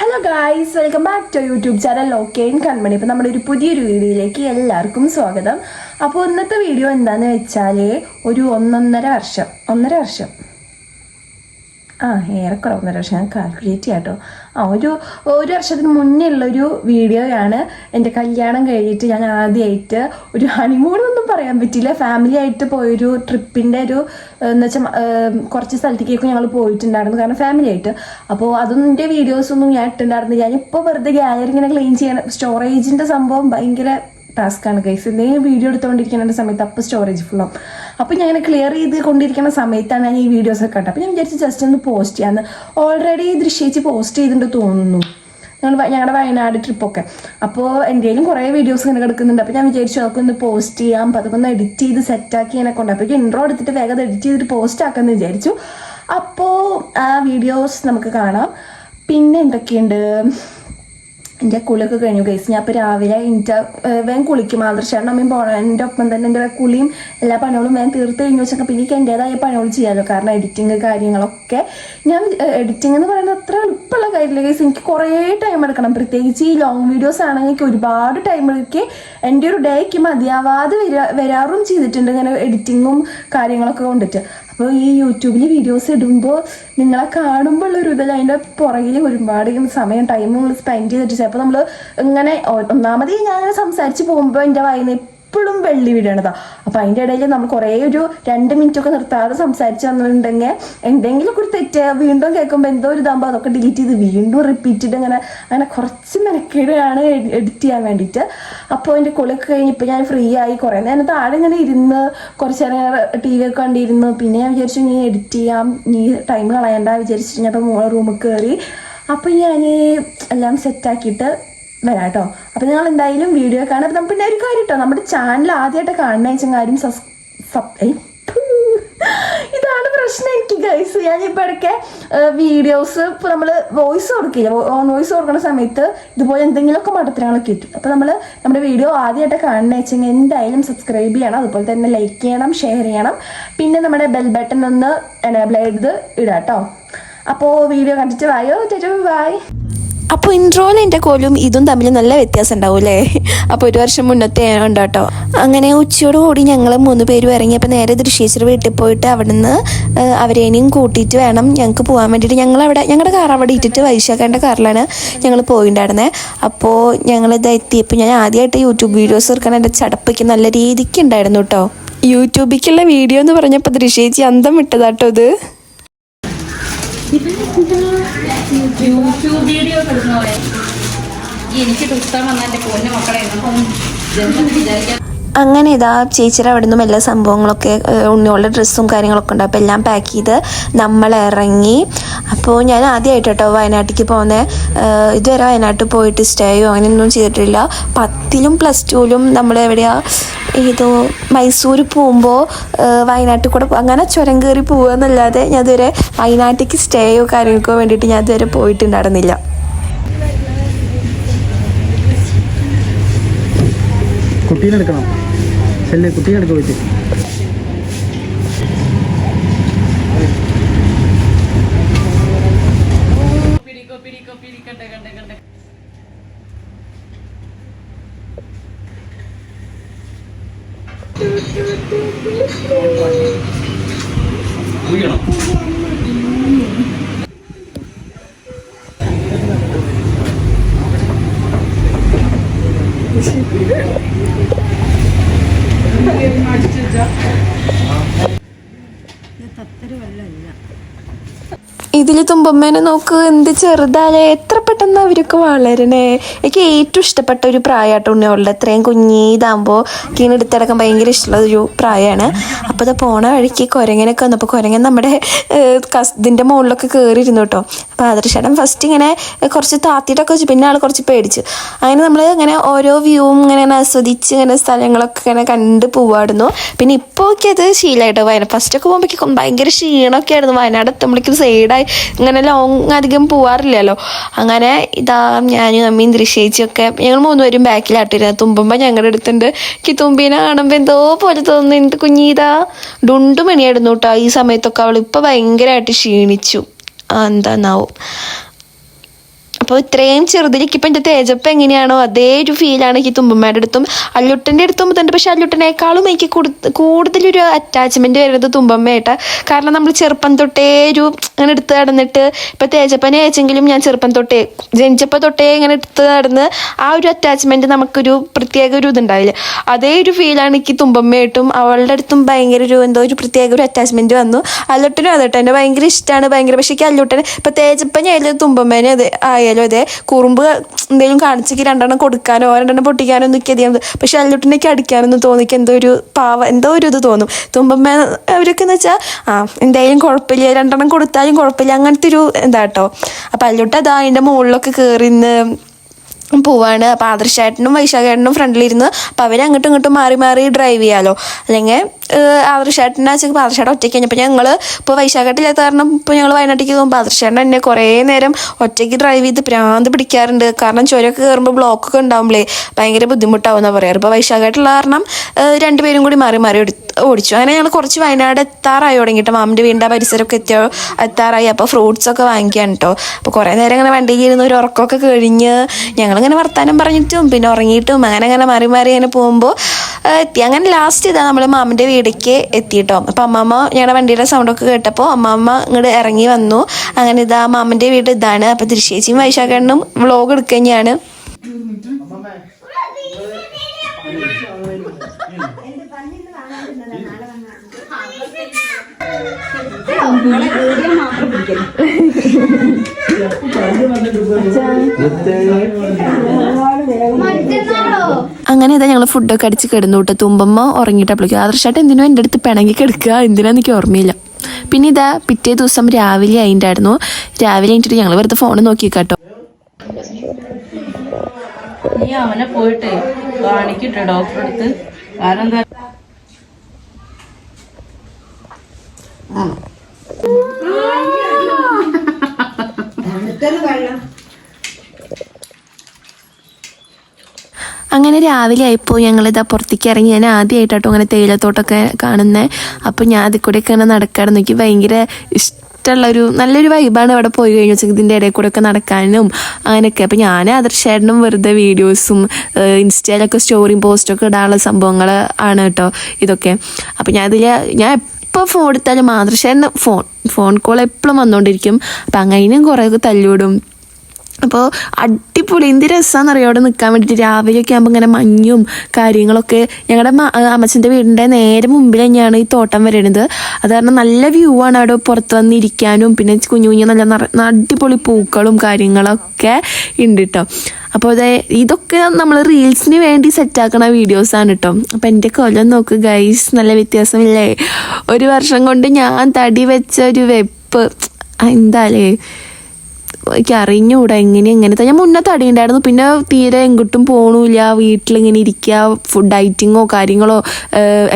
Hello guys, welcome back to YouTube channel okay Kanmani. അപ്പോൾ നമ്മുടെ ഒരു പുതിയൊരു വീഡിയോയിലേക്ക് എല്ലാവർക്കും സ്വാഗതം. അപ്പോൾ ഇന്നത്തെ വീഡിയോ എന്താണെന്ന് വെച്ചാൽ ഒരു ഒന്നര വർഷം ഏറെക്കുറെ 1.5 വർഷം ഞാൻ കാൽക്കുലേറ്റ് ചെയ്യാം കേട്ടോ. ഒരു വർഷത്തിന് മുന്നേ ഉള്ളൊരു വീഡിയോയാണ്. എൻ്റെ കല്യാണം കഴിഞ്ഞിട്ട് ഞാൻ ആദ്യമായിട്ട് ഒരു ഹണിമൂണൊന്നും പറയാൻ പറ്റില്ല, ഫാമിലി ആയിട്ട് പോയൊരു ട്രിപ്പിൻ്റെ എന്ന് വെച്ചാൽ കുറച്ച് സ്ഥലത്തേക്കൊക്കെ ഞങ്ങൾ പോയിട്ടുണ്ടായിരുന്നു, കാരണം ഫാമിലി ആയിട്ട്. അപ്പോൾ അതിൻ്റെ വീഡിയോസൊന്നും ഞാൻ ഇട്ടുണ്ടായിരുന്നില്ല. ഞാനിപ്പോൾ വെറുതെ ഗാലറി ഇങ്ങനെ ക്ലീൻ ചെയ്യണം. സ്റ്റോറേജിൻ്റെ സംഭവം ഭയങ്കര ടാസ്ക്കാണ് ഗൈസ്. എന്തെങ്കിലും വീഡിയോ എടുത്തുകൊണ്ടിരിക്കുന്ന സമയത്ത് അപ്പോൾ സ്റ്റോറേജ് ഫുള്ളാവും. അപ്പോൾ ഞാൻ ഇങ്ങനെ ക്ലിയർ ചെയ്ത് കൊണ്ടിരിക്കുന്ന സമയത്താണ് ഞാൻ ഈ വീഡിയോസൊക്കെ കണ്ടത്. അപ്പോൾ ഞാൻ വിചാരിച്ചു ജസ്റ്റ് ഒന്ന് പോസ്റ്റ് ചെയ്യാമെന്ന്. ഓൾറെഡി ദൃശ്യേച്ചി പോസ്റ്റ് ചെയ്തിട്ടുണ്ട് തോന്നുന്നു, ഞങ്ങളുടെ വയനാട് ട്രിപ്പൊക്കെ. അപ്പോൾ എൻ്റെയിലും കുറേ വീഡിയോസ് ഇങ്ങനെ കിടക്കുന്നുണ്ട്. അപ്പോൾ ഞാൻ വിചാരിച്ചു അതൊക്കെ ഒന്ന് പോസ്റ്റ് ചെയ്യാം. അപ്പോൾ അതൊക്കെ ഒന്ന് എഡിറ്റ് ചെയ്ത് സെറ്റാക്കി എന്നെ കൊണ്ട്. അപ്പോൾ ഇൻട്രോ എടുത്തിട്ട് വേഗം എഡിറ്റ് ചെയ്തിട്ട് പോസ്റ്റ് ആക്കാമെന്ന് വിചാരിച്ചു. അപ്പോൾ ആ വീഡിയോസ് നമുക്ക് കാണാം. പിന്നെ എന്തൊക്കെയുണ്ട്, എൻ്റെ കുളിയൊക്കെ കഴിഞ്ഞു ഗൈസ്. ഞാൻ ഇപ്പോൾ രാവിലെ വേഗം കുളിക്കും. ആദർശേട്ടൻ അമ്മയും എൻ്റെ ഒപ്പം തന്നെ എൻ്റെ കുളിയും എല്ലാ പണികളും വേഗം തീർത്ത് കഴിഞ്ഞു വെച്ചാൽ പിന്നെ എനിക്ക് എൻ്റേതായ പണികൾ ചെയ്യാമല്ലോ. കാരണം എഡിറ്റിങ് കാര്യങ്ങളൊക്കെ ഞാൻ എഡിറ്റിംഗ് എന്ന് പറയുന്നത് അത്ര എളുപ്പമുള്ള കാര്യമില്ല ഗൈസ്. എനിക്ക് കുറേ ടൈം എടുക്കണം. പ്രത്യേകിച്ച് ഈ ലോങ് വീഡിയോസ് ആണെങ്കിൽ എനിക്ക് ഒരുപാട് ടൈം എടുക്കുക. എൻ്റെ ഒരു ഡേക്ക് മതിയാവാതെ വരാറും ചെയ്തിട്ടുണ്ട് ഇങ്ങനെ എഡിറ്റിങ്ങും കാര്യങ്ങളൊക്കെ കൊണ്ടിട്ട്. അപ്പോൾ ഈ യൂട്യൂബിൽ വീഡിയോസ് ഇടുമ്പോൾ നിങ്ങളെ കാണുമ്പോൾ ഉള്ളൊരു ഇതിൽ അതിൻ്റെ പുറകിൽ ഒരുപാട് സമയം ടൈം നമ്മൾ സ്പെൻഡ് ചെയ്തിട്ട് ചിലപ്പോൾ നമ്മൾ ഇങ്ങനെ ഒന്നാമത് ഞാൻ സംസാരിച്ച് പോകുമ്പോൾ എൻ്റെ വായിന്ന് എപ്പോഴും വെള്ളി വീഴണതാണ്. അപ്പോൾ അതിൻ്റെ ഇടയിൽ നമ്മൾ കുറേ ഒരു 2 മിനിറ്റൊക്കെ നിർത്താതെ സംസാരിച്ച് വന്നിട്ടുണ്ടെങ്കിൽ എന്തെങ്കിലുമൊക്കെ ഒരു തെറ്റ് വീണ്ടും കേൾക്കുമ്പോൾ എന്തോ ഒരു ഇതാകുമ്പോൾ അതൊക്കെ ഡിലീറ്റ് ചെയ്ത് വീണ്ടും റിപ്പീറ്റ് ചെയ്ത് അങ്ങനെ കുറച്ച് മെനക്കേടാണ് എഡിറ്റ് ചെയ്യാൻ വേണ്ടിയിട്ട്. അപ്പോൾ എൻ്റെ കുളിയൊക്കെ കഴിഞ്ഞപ്പോൾ ഞാൻ ഫ്രീ ആയി. കുറേ നേരം താഴെ ഇങ്ങനെ ഇരുന്ന് കുറച്ച് നേരം TV ഒക്കെ കണ്ടിരുന്നു. പിന്നെ ഞാൻ വിചാരിച്ചു നീ എഡിറ്റ് ചെയ്യാം, നീ ടൈം കളയണ്ട വിചാരിച്ചിട്ട് ഞാൻ ഇപ്പോൾ റൂമിൽ കയറി. അപ്പോൾ ഞാൻ എല്ലാം സെറ്റാക്കിയിട്ട് വരാം കേട്ടോ. അപ്പോൾ നിങ്ങൾ എന്തായാലും വീഡിയോ കാണാം. അപ്പം പിന്നെ ഒരു കാര്യം കേട്ടോ, നമ്മുടെ ചാനൽ ആദ്യമായിട്ട് കാണുന്ന വെച്ചാൽ കാര്യം ഇതാണ് പ്രശ്നം എനിക്ക് ഗൈസ്. ഞാനിപ്പോൾ ഇടയ്ക്ക് വീഡിയോസ് ഇപ്പോൾ നമ്മൾ വോയിസ് കൊടുക്കില്ല, വോയിസ് കൊടുക്കുന്ന സമയത്ത് ഇതുപോലെ എന്തെങ്കിലുമൊക്കെ മടത്തരങ്ങളൊക്കെ ഇട്ടു. അപ്പോൾ നമ്മുടെ വീഡിയോ ആദ്യമായിട്ട് കാണുന്ന വെച്ചാൽ എന്തായാലും സബ്സ്ക്രൈബ് ചെയ്യണം, അതുപോലെ തന്നെ ലൈക്ക് ചെയ്യണം, ഷെയർ ചെയ്യണം. പിന്നെ നമ്മുടെ ബെൽ ബട്ടൺ ഒന്ന് എനേബിൾ ചെയ്ത് ഇടാം കേട്ടോ. അപ്പോൾ വീഡിയോ കണ്ടിട്ട് വായോ, ബൈ. അപ്പോൾ ഇൻട്രോയിൽ എൻ്റെ കോലും ഇതും തമ്മിൽ നല്ല വ്യത്യാസം ഉണ്ടാവും അല്ലേ. അപ്പോൾ 1 വർഷം മുന്നത്തെ ഉണ്ട് കേട്ടോ. അങ്ങനെ ഉച്ചയോടുകൂടി ഞങ്ങൾ 3 പേരും ഇറങ്ങി. അപ്പോൾ നേരെ ദൃശ്യേശ്വര വീട്ടിൽ പോയിട്ട് അവിടെ നിന്ന് അവരേനെയും കൂട്ടിയിട്ട് വേണം ഞങ്ങൾക്ക് പോകാൻ വേണ്ടിയിട്ട്. ഞങ്ങളുടെ കാർ അവിടെ ഇട്ടിട്ട് വൈശാഖേൻ്റെ കാറിലാണ് ഞങ്ങൾ പോയിട്ടുണ്ടായിരുന്നത്. അപ്പോൾ ഞങ്ങളിത് എത്തിയപ്പോൾ ഞാൻ ആദ്യമായിട്ട് യൂട്യൂബ് വീഡിയോസ് എടുക്കാൻ എൻ്റെ ചടപ്പൊക്കെ നല്ല രീതിക്ക് ഉണ്ടായിരുന്നു കേട്ടോ. യൂട്യൂബിലേക്കുള്ള വീഡിയോ എന്ന് പറഞ്ഞപ്പോൾ ദൃശ്യേച്ചി അന്തം വിട്ടതാട്ടോ ഇത്. യൂട്യൂബ് വീഡിയോ എടുക്കുന്ന പോലെ എനിക്ക് പുസ്തകം വന്ന എൻ്റെ പൊന്നു മക്കളെ വിചാരിക്കാൻ. അങ്ങനെ ഇതാ ചേച്ചിയുടെ അവിടെ നിന്നും എല്ലാ സംഭവങ്ങളൊക്കെ ഉണ്ണിയോളുടെ ഡ്രസ്സും കാര്യങ്ങളൊക്കെ ഉണ്ട്. അപ്പോൾ എല്ലാം പാക്ക് ചെയ്ത് നമ്മൾ ഇറങ്ങി. അപ്പോൾ ഞാൻ ആദ്യമായിട്ട് കേട്ടോ വയനാട്ടിലേക്ക് പോകുന്നത്. ഇതുവരെ വയനാട്ടിൽ പോയിട്ട് സ്റ്റേയോ അങ്ങനെയൊന്നും ചെയ്തിട്ടില്ല. 10ലും +2ലും നമ്മൾ ഏതോ മൈസൂർ പോകുമ്പോൾ വയനാട്ടിൽ കൂടെ അങ്ങനെ ചുരം കയറി പോകുക എന്നല്ലാതെ ഞാൻ ഇതുവരെ വയനാട്ടിലേക്ക് സ്റ്റേയോ കാര്യങ്ങൾക്കോ വേണ്ടിയിട്ട് ഞാൻ ഇതുവരെ പോയിട്ടുണ്ടായിരുന്നില്ല. കുട്ടീനെ എടുക്കണം, കുട്ടീനെ എടുക്കാൻ പറ്റും. ഇതിൽ തുമ്പമ്മേനെ നോക്ക്, എന്ത് ചെറുതാലേ, എത്ര പെട്ടെന്ന് അവരൊക്കെ വളരണേ. എനിക്ക് ഏറ്റവും ഇഷ്ടപ്പെട്ട ഒരു പ്രായമായിട്ട് ഉണ്ണിയോളുടെ. എത്രയും കുഞ്ഞിതാകുമ്പോൾ ഇങ്ങനെ എടുത്തിടക്കാൻ ഭയങ്കര ഇഷ്ടമുള്ള ഒരു പ്രായമാണ്. അപ്പോൾ അത് പോണ വഴിക്ക് കുരങ്ങനൊക്കെ വന്നപ്പോൾ കുരങ്ങൻ നമ്മുടെ ഇതിൻ്റെ മുകളിലൊക്കെ കയറിയിരുന്നു കേട്ടോ. അപ്പോൾ ആദർശേട്ടൻ ഫസ്റ്റ് ഇങ്ങനെ കുറച്ച് താത്തിയിട്ടൊക്കെ വെച്ചു, പിന്നെ ആൾ കുറച്ച് പേടിച്ചു. അങ്ങനെ നമ്മൾ ഇങ്ങനെ ഓരോ വ്യൂവും ഇങ്ങനെ ആസ്വദിച്ച് ഇങ്ങനെ സ്ഥലങ്ങളൊക്കെ ഇങ്ങനെ കണ്ട് പോവായിരുന്നു. പിന്നെ ഇപ്പോൾ ഒക്കെ അത് ശീലമായിട്ടോ. ഫസ്റ്റൊക്കെ പോകുമ്പോഴേക്കും ഭയങ്കര ക്ഷീണമൊക്കെ ആയിരുന്നു. വയനാട് എത്തുമ്പോഴേക്കും സൈഡായി ഇങ്ങനെ ലോങ് അധികം പോവാറില്ലല്ലോ. അങ്ങനെ ഇതാ ഞാനും അമ്മയും ദൃശ്യേച്ചിയൊക്കെ ഞങ്ങൾ 3 പേരും ബാക്കിലാട്ടിരുന്നത്. തുമ്പുമ്പോൾ ഞങ്ങളുടെ അടുത്തുണ്ട്. എനിക്ക് തുമ്പീനെ കാണുമ്പോൾ എന്തോ പോലെ തോന്നുന്നു. എന്ത് കുഞ്ഞീതാ ഡുണ്ടുമണിയായിരുന്നു കേട്ടോ ഈ സമയത്തൊക്കെ. അവൾ ഇപ്പോൾ ഭയങ്കരമായിട്ട് ക്ഷീണിച്ചു, എന്താന്നാവും. അപ്പോൾ ഇത്രയും ചെറുതിലേക്ക് ഇപ്പം എൻ്റെ തേജപ്പ് എങ്ങനെയാണോ അതേ ഒരു ഫീലാണ് എനിക്ക് തുമ്പമ്മയുടെ അടുത്തും അല്ലുട്ടൻ്റെ അടുത്തും തന്നെ. പക്ഷെ അല്ലുട്ടനേക്കാളും എനിക്ക് കൂടുതലൊരു അറ്റാച്ച്മെൻറ്റ് വരുന്നത് തുമ്പമ്മയായിട്ട്. കാരണം നമ്മൾ ചെറുപ്പം തൊട്ടേ ഒരു അങ്ങനെ എടുത്ത് നടന്നിട്ട് ഇപ്പം തേജപ്പനെ അയച്ചെങ്കിലും ഞാൻ ചെറുപ്പം തൊട്ടേ ജനിച്ചപ്പോൾ തൊട്ടേ ഇങ്ങനെ എടുത്ത് നടന്ന് ആ ഒരു അറ്റാച്ച്മെൻറ്റ് നമുക്കൊരു പ്രത്യേക ഒരു ഇതുണ്ടാവില്ല. അതേ ഒരു ഫീലാണ് എനിക്ക് തുമ്പമ്മയായിട്ടും. അവളുടെ അടുത്തും ഭയങ്കര ഒരു എന്തോ ഒരു പ്രത്യേക ഒരു അറ്റാച്ച്മെൻറ്റ് വന്നു. അല്ലുട്ടനും അതെട്ടോ എന്നെ ഭയങ്കര ഇഷ്ടമാണ് ഭയങ്കര. പക്ഷേ എനിക്ക് അല്ലുട്ടനെ ഇപ്പം തേജപ്പനായാലും തുമ്പമ്മേനെ അതെ ആയാലും അതെ കുറുമ്പ് എന്തെങ്കിലും കാണിച്ചേക്ക് രണ്ടെണ്ണം കൊടുക്കാനോ രണ്ടെണ്ണം പൊട്ടിക്കാനോ ഒന്നും അധികം. പക്ഷെ അല്ലുട്ടനേക്ക് അടിക്കാനൊന്നും തോന്നിക്ക് എന്തോ ഒരു എന്തോ ഒരു ഇത് തോന്നും. തുമ്പമ്മ അവരൊക്കെ എന്ന് വെച്ചാൽ എന്തായാലും കുഴപ്പമില്ല രണ്ടെണ്ണം കൊടുത്താലും കുഴപ്പമില്ല അങ്ങനത്തെ ഒരു എന്താട്ടോ. അപ്പം അല്ലുട്ട അതാ അതിൻ്റെ മുകളിലൊക്കെ കയറിന്ന് പോവാണ്. അപ്പോൾ ആദർശേട്ടനും വൈശാഖേട്ടനും ഫ്രണ്ടിലിരുന്ന് അപ്പോൾ അവർ അങ്ങോട്ടും ഇങ്ങോട്ടും മാറി മാറി ഡ്രൈവ് ചെയ്യാമല്ലോ. അല്ലെങ്കിൽ ആദർശേട്ടനെ വെച്ചാൽ ആദർശേട്ടൻ ഒറ്റയ്ക്ക് കഴിഞ്ഞപ്പോൾ ഞങ്ങൾ ഇപ്പോൾ വൈശാഖേട്ടില്ലാത്ത കാരണം ഇപ്പോൾ ഞങ്ങൾ വയനാട്ടിലേക്ക് പോകുമ്പോൾ ആദർശേട്ടൻ എന്നെ കുറേ നേരം ഒറ്റയ്ക്ക് ഡ്രൈവ് ചെയ്ത് ഭ്രാന്ത് പിടിക്കാറുണ്ട്. കാരണം ചുരമൊക്കെ കയറുമ്പോൾ ബ്ലോക്കൊക്കെ ഉണ്ടാകുമ്പോഴേ ഭയങ്കര ബുദ്ധിമുട്ടാവുമെന്നാണ് പറയാറ്. ഇപ്പോൾ വൈശാഖേട്ടുള്ള കാരണം രണ്ടുപേരും കൂടി മാറി മാറി ഓടിച്ചു. അങ്ങനെ ഞങ്ങൾ കുറച്ച് വയനാട് എത്താറായി തുടങ്ങിയിട്ട് മാമിൻ്റെ വീടിൻ്റെ പരിസരമൊക്കെ എത്താറായി. അപ്പോൾ ഫ്രൂട്ട്സൊക്കെ വാങ്ങിക്കാൻ കേട്ടോ. അപ്പോൾ കുറേ നേരം ഇങ്ങനെ വണ്ടിയിൽ ഇരുന്ന് ഒരു ഉറക്കമൊക്കെ കഴിഞ്ഞ് ഞങ്ങളിങ്ങനെ വർത്താനം പറഞ്ഞിട്ടും പിന്നെ ഉറങ്ങിയിട്ടും അങ്ങനെ മാറി മാറി ഇങ്ങനെ പോകുമ്പോൾ എത്തി. അങ്ങനെ ലാസ്റ്റ് ഇതാ നമ്മൾ മാമിൻ്റെ വീടേക്ക് എത്തിയിട്ടോ. അപ്പോൾ അമ്മാമ്മ ഞങ്ങളുടെ വണ്ടിയുടെ സൗണ്ടൊക്കെ കേട്ടപ്പോൾ അമ്മാമ്മ ഇങ്ങോട്ട് ഇറങ്ങി വന്നു. അങ്ങനെ ഇതാ മാമിൻ്റെ വീട് ഇതാണ്. അപ്പോൾ ദൃശ്യേച്ചിയും വൈശാഖേട്ടനും വ്ളോഗ് എടുക്കുക തന്നെയാണ്. അങ്ങനെ ഇതാ ഞങ്ങൾ ഫുഡൊക്കെ അടിച്ച് കിടന്നു കേട്ടോ. തുമ്പമ്മ ഉറങ്ങിയിട്ടപ്പോഴേക്കും ആദർശായിട്ട് എന്തിനോ എൻ്റെ അടുത്ത് പിണങ്ങി കിടക്കുക എന്തിനാന്ന് എനിക്ക് ഓർമ്മയില്ല. പിന്നെ ഇതാ പിറ്റേ ദിവസം രാവിലെ ആയിട്ടുണ്ടായിരുന്നു. രാവിലെ ആയിട്ട് ഞങ്ങൾ വെറുതെ ഫോൺ നോക്കിക്കാട്ടോ. നീ അവനെ പോയിട്ടേ കാണിക്കട്ടെ ഡോക്ടറെ അടുത്ത്. കാരണം എന്താ അങ്ങനെ രാവിലെ ആയിപ്പോൾ ഞങ്ങളിതാ പുറത്തേക്ക് ഇറങ്ങി. ഞാൻ ആദ്യമായിട്ടോ അങ്ങനെ തേയിലത്തോട്ടമൊക്കെ കാണുന്നത്. അപ്പോൾ ഞാൻ അതിൽ കൂടെയൊക്കെ ഇങ്ങനെ നടക്കാറ് നോക്കി ഭയങ്കര ഇഷ്ടമുള്ളൊരു നല്ലൊരു വൈബാണ് അവിടെ പോയി കഴിഞ്ഞു വെച്ചാൽ ഇതിൻ്റെ ഇടയിൽ കൂടെ ഒക്കെ നടക്കാനും അങ്ങനെയൊക്കെ. അപ്പോൾ ഞാൻ ആദർശേട്ടനും വെറുതെ വീഡിയോസും ഇൻസ്റ്റയിലൊക്കെ സ്റ്റോറിയും പോസ്റ്റൊക്കെ ഇടാനുള്ള സംഭവങ്ങൾ ആണ് കേട്ടോ ഇതൊക്കെ. അപ്പോൾ ഞാൻ എപ്പോൾ ഫോൺ എടുത്താലും ആദർശേട്ടന് ഫോൺ കോൾ എപ്പോഴും വന്നുകൊണ്ടിരിക്കും. അപ്പം അങ്ങനെയും കുറേ തല്ലുവിടും. അപ്പോൾ അടിപൊളി എന്ത് രസമാണെന്നറിയോ അവിടെ നിൽക്കാൻ വേണ്ടിയിട്ട്. രാവിലെയൊക്കെ ആകുമ്പോൾ ഇങ്ങനെ മഞ്ഞും കാര്യങ്ങളൊക്കെ. ഞങ്ങളുടെ അമ്മച്ചൻ്റെ വീടിൻ്റെ നേരെ മുമ്പിൽ തന്നെയാണ് ഈ തോട്ടം വരുന്നത്. അത് കാരണം നല്ല വ്യൂ ആണ് അവിടെ പുറത്ത് വന്നിരിക്കാനും. പിന്നെ കുഞ്ഞു കുഞ്ഞു നല്ല അടിപൊളി പൂക്കളും കാര്യങ്ങളൊക്കെ ഉണ്ട് കേട്ടോ. അപ്പോൾ ഇതൊക്കെ നമ്മൾ റീൽസിന് വേണ്ടി സെറ്റാക്കണ വീഡിയോസാണ് കേട്ടോ. അപ്പോൾ എൻ്റെ കൊല്ലം നോക്ക് ഗൈസ്, നല്ല വ്യത്യാസമില്ലേ. 1 വർഷം കൊണ്ട് ഞാൻ തടി വെച്ച ഒരു വെപ്പ് എന്താലേ എനിക്ക് അറിഞ്ഞുകൂടാ എങ്ങനത്തെ. ഞാൻ മുന്നേ തടിയുണ്ടായിരുന്നു, പിന്നെ തീരെ എങ്ങോട്ടും പോകണില്ല, വീട്ടിലിങ്ങനെ ഇരിക്കുക, ഡയറ്റിങ്ങോ കാര്യങ്ങളോ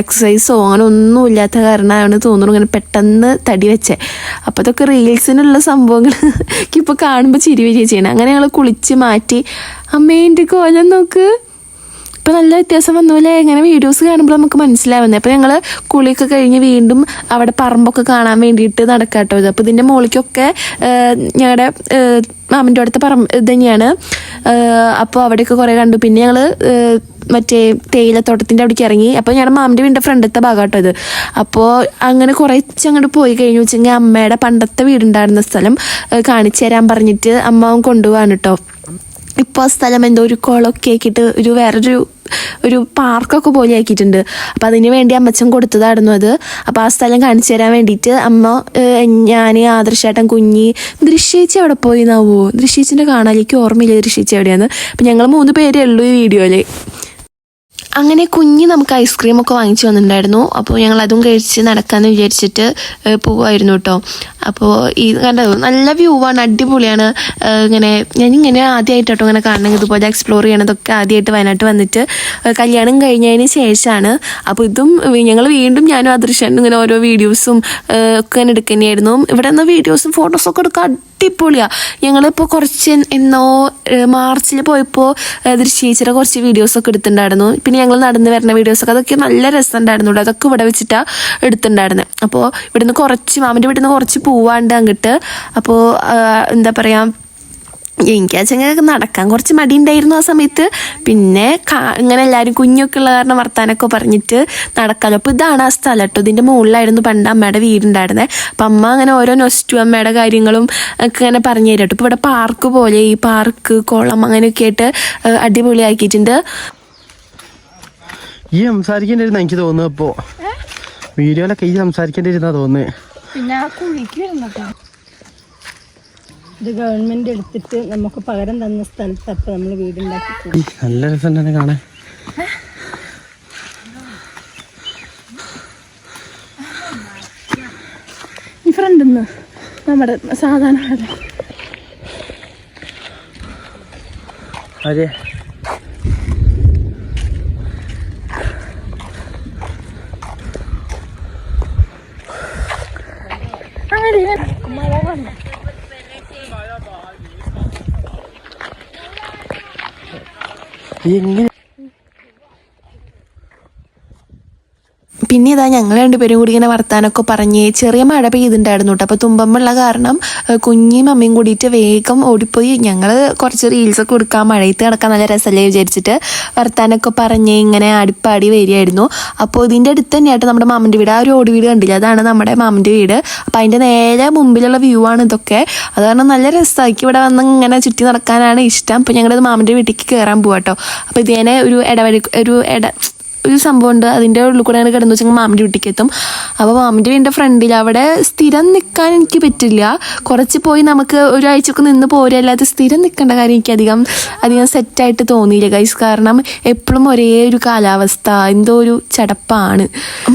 എക്സസൈസോ അങ്ങനെ ഒന്നും ഇല്ലാത്ത കാരണമാണ് തോന്നുന്നു ഇങ്ങനെ പെട്ടെന്ന് തടി വെച്ചേ. അപ്പോൾ അതൊക്കെ റീൽസിനുള്ള സംഭവങ്ങൾ ഇപ്പോൾ കാണുമ്പോൾ ചിരി വരിക ചെയ്യണം. അങ്ങനെ ഞങ്ങൾ കുളിച്ച് മാറ്റി. അമ്മേൻ്റെ കോലം നോക്ക്, ഇപ്പം നല്ല വ്യത്യാസം വന്നുപോലെ ഇങ്ങനെ വീഡിയോസ് കാണുമ്പോൾ നമുക്ക് മനസ്സിലാവുന്നത്. അപ്പോൾ ഞങ്ങൾ കുളിയൊക്കെ കഴിഞ്ഞ് വീണ്ടും അവിടെ പറമ്പൊക്കെ കാണാൻ വേണ്ടിയിട്ട് നടക്കാട്ടോ. അപ്പോൾ ഇതിൻ്റെ മുകളിലേക്കൊക്കെ ഞങ്ങളുടെ മാമിൻ്റെ അടുത്ത പറമ്പ് ഇത് തന്നെയാണ്. അപ്പോൾ അവിടെയൊക്കെ കുറേ കണ്ടു. പിന്നെ ഞങ്ങൾ മറ്റേ തേയിലത്തോട്ടത്തിൻ്റെ അവിടേക്ക് ഇറങ്ങി. അപ്പോൾ ഞങ്ങളുടെ മാമിൻ്റെ വീടിൻ്റെ ഫ്രണ്ടത്തെ ഭാഗമാട്ടോ ഇത്. അപ്പോൾ അങ്ങനെ കുറച്ച് അങ്ങോട്ട് പോയി കഴിഞ്ഞു വെച്ചെങ്കിൽ അമ്മയുടെ പണ്ടത്തെ വീടുണ്ടായിരുന്ന സ്ഥലം കാണിച്ചു തരാൻ പറഞ്ഞിട്ട് അമ്മ കൊണ്ടുപോകാണ് കേട്ടോ. ഇപ്പോൾ ആ സ്ഥലം എന്തോ ഒരു കുളമൊക്കെ ആക്കിയിട്ട് ഒരു പാർക്കൊക്കെ പോലെ ആക്കിയിട്ടുണ്ട്. അപ്പോൾ അതിന് വേണ്ടി അമ്മച്ചൻ കൊടുത്തതായിരുന്നു അത്. അപ്പോൾ ആ സ്ഥലം കാണിച്ചു തരാൻ വേണ്ടിയിട്ട് അമ്മ ഞാൻ ആദർശേട്ടൻ കുഞ്ഞി ദൃശ്യേച്ചി അവിടെ പോയി എന്നാവോ. ദൃശ്യേച്ചിൻ്റെ കാണാലേക്ക് ഓർമ്മയില്ല ദൃശ്യേച്ചി എവിടെയാണ്. അപ്പം ഞങ്ങൾ 3 പേരേ ഉള്ളൂ ഈ വീഡിയോയിൽ. അങ്ങനെ കുഞ്ഞ് നമുക്ക് ഐസ്ക്രീമൊക്കെ വാങ്ങിച്ചു വന്നിട്ടുണ്ടായിരുന്നു. അപ്പോൾ ഞങ്ങൾ അതും കഴിച്ച് നടക്കാമെന്ന് വിചാരിച്ചിട്ട് പോവായിരുന്നു കേട്ടോ. അപ്പോൾ ഈ കണ്ടത് നല്ല വ്യൂ ആണ്, അടിപൊളിയാണ്. ഞാനിങ്ങനെ ആദ്യമായിട്ടോ ഇങ്ങനെ കാണണമെങ്കിൽ ഇതുപോലെ എക്സ്പ്ലോർ ചെയ്യണതൊക്കെ ആദ്യമായിട്ട് വയനാട്ട് വന്നിട്ട് കല്യാണം കഴിഞ്ഞതിന് ശേഷമാണ്. അപ്പോൾ ഇതും ഞങ്ങൾ വീണ്ടും ഞാനും അദൃശ്യം ഇങ്ങനെ ഓരോ വീഡിയോസും ഒക്കെ എടുക്കുന്നതായിരുന്നു. ഇവിടെ നിന്ന് വീഡിയോസും ഫോട്ടോസൊക്കെ എടുക്കാൻ അടിപൊളിയാണ്. ഞങ്ങളിപ്പോൾ കുറച്ച് മാർച്ചിൽ പോയപ്പോൾ ദൃശ്യേച്ചിയുടെ കുറച്ച് വീഡിയോസൊക്കെ എടുത്തിട്ടുണ്ടായിരുന്നു. പിന്നെ ഞങ്ങൾ നടന്ന് വരുന്ന വീഡിയോസൊക്കെ അതൊക്കെ നല്ല രസമുണ്ടായിരുന്നു. അതൊക്കെ ഇവിടെ വെച്ചിട്ടാണ് എടുത്തിട്ടുണ്ടായിരുന്നത്. അപ്പോൾ ഇവിടുന്ന് മാമിൻ്റെ വീട്ടിൽ നിന്ന് കുറച്ച് പോവാണ്ട് അങ്ങോട്ട്. അപ്പോൾ എന്താ പറയുക, എനിക്കാച്ചെങ്കിൽ നടക്കാൻ കുറച്ച് മടി ഉണ്ടായിരുന്നു ആ സമയത്ത്. പിന്നെ ഇങ്ങനെ എല്ലാവരും കുഞ്ഞൊക്കെ ഉള്ള കാരണം വർത്താനൊക്കെ പറഞ്ഞിട്ട് നടക്കാമല്ലോ. അപ്പോൾ ഇതാണ് ആ സ്ഥലം കേട്ടോ. ഇതിൻ്റെ മുകളിലായിരുന്നു പണ്ട് അമ്മയുടെ വീടുണ്ടായിരുന്നത്. അപ്പം അമ്മ അങ്ങനെ ഓരോ നൊസ്റ്റു അമ്മയുടെ കാര്യങ്ങളും ഒക്കെ ഇങ്ങനെ പറഞ്ഞു തരും കേട്ടോ. ഇപ്പോൾ ഇവിടെ പാർക്ക് പോലെ ഈ പാർക്ക് കുളം അങ്ങനെയൊക്കെ ആയിട്ട് അടിപൊളിയാക്കിയിട്ടുണ്ട്. ഈ സംസാരിക്കേണ്ടിരുന്ന എനിക്ക് തോന്നുന്നു. ഇപ്പോൾ വീഡിയോയിലൊക്കെ ഈ സംസാരിക്കേണ്ടിരുന്നാ തോന്നുന്നത്. പിന്നെ ആ കുഴിക്ക് വരുന്നട്ടോ ഇത് ഗവൺമെന്റ് എടുത്തിട്ട് നമുക്ക് പകരം തന്ന സ്ഥലത്ത് അപ്പൊ നമ്മൾ വീടുണ്ടാക്കി. നല്ല രസം തന്നെ കാണാൻ. ഈ ഫ്രണ്ടിന്ന് നമ്മുടെ സാധാരണ അതെ എങ്ങനെ പിന്നെ ഇതാ ഞങ്ങൾ രണ്ടുപേരും കൂടി ഇങ്ങനെ വർത്താനൊക്കെ പറഞ്ഞ് ചെറിയ മഴ പെയ്തിട്ടുണ്ടായിരുന്നു കേട്ടോ. അപ്പോൾ തുമ്പമ്മുള്ള കാരണം കുഞ്ഞിയും അമ്മയും കൂടിയിട്ട് വേഗം ഓടിപ്പോയി. ഞങ്ങൾ കുറച്ച് റീൽസൊക്കെ എടുക്കാൻ മഴയത്ത് കിടക്കാൻ നല്ല രസമല്ലേ വിചാരിച്ചിട്ട് വർത്താനൊക്കെ പറഞ്ഞ് ഇങ്ങനെ ആടിപ്പാടി വരികയായിരുന്നു. അപ്പോൾ ഇതിൻ്റെ അടുത്ത് തന്നെയായിട്ട് നമ്മുടെ മാമൻ്റെ വീട്. ആ ഒരു ഓടി വീട് കണ്ടില്ല, അതാണ് നമ്മുടെ മാമൻ്റെ വീട്. അപ്പോൾ അതിൻ്റെ നേരെ മുമ്പിലുള്ള വ്യൂ ആണ് ഇതൊക്കെ. അത് കാരണം നല്ല രസമാക്കി ഇവിടെ വന്ന് ഇങ്ങനെ ചുറ്റി നടക്കാനാണ് ഇഷ്ടം. അപ്പോൾ ഞങ്ങളത് മാമൻ്റെ വീട്ടിലേക്ക് കയറാൻ പോവാം കേട്ടോ. അപ്പോൾ ഇതിനെ ഒരു സംഭവം ഉണ്ട്, അതിൻ്റെ ഉള്ളിൽ കൂടെ കിടന്നു വെച്ചാൽ മാമിൻ്റെ വീട്ടിലേക്ക് എത്തും. അപ്പോൾ മാമിൻ്റെ വീടിൻ്റെ ഫ്രണ്ടിൽ അവിടെ സ്ഥിരം നിൽക്കാൻ എനിക്ക് പറ്റില്ല. കുറച്ച് പോയി നമുക്ക് ഒരാഴ്ചയൊക്കെ നിന്ന് പോരല്ലാതെ സ്ഥിരം നിൽക്കേണ്ട കാര്യം എനിക്ക് അധികം സെറ്റായിട്ട് തോന്നിയില്ല ഗൈസ്. കാരണം എപ്പോഴും ഒരേ ഒരു കാലാവസ്ഥ, എന്തോ ഒരു ചടപ്പാണ്.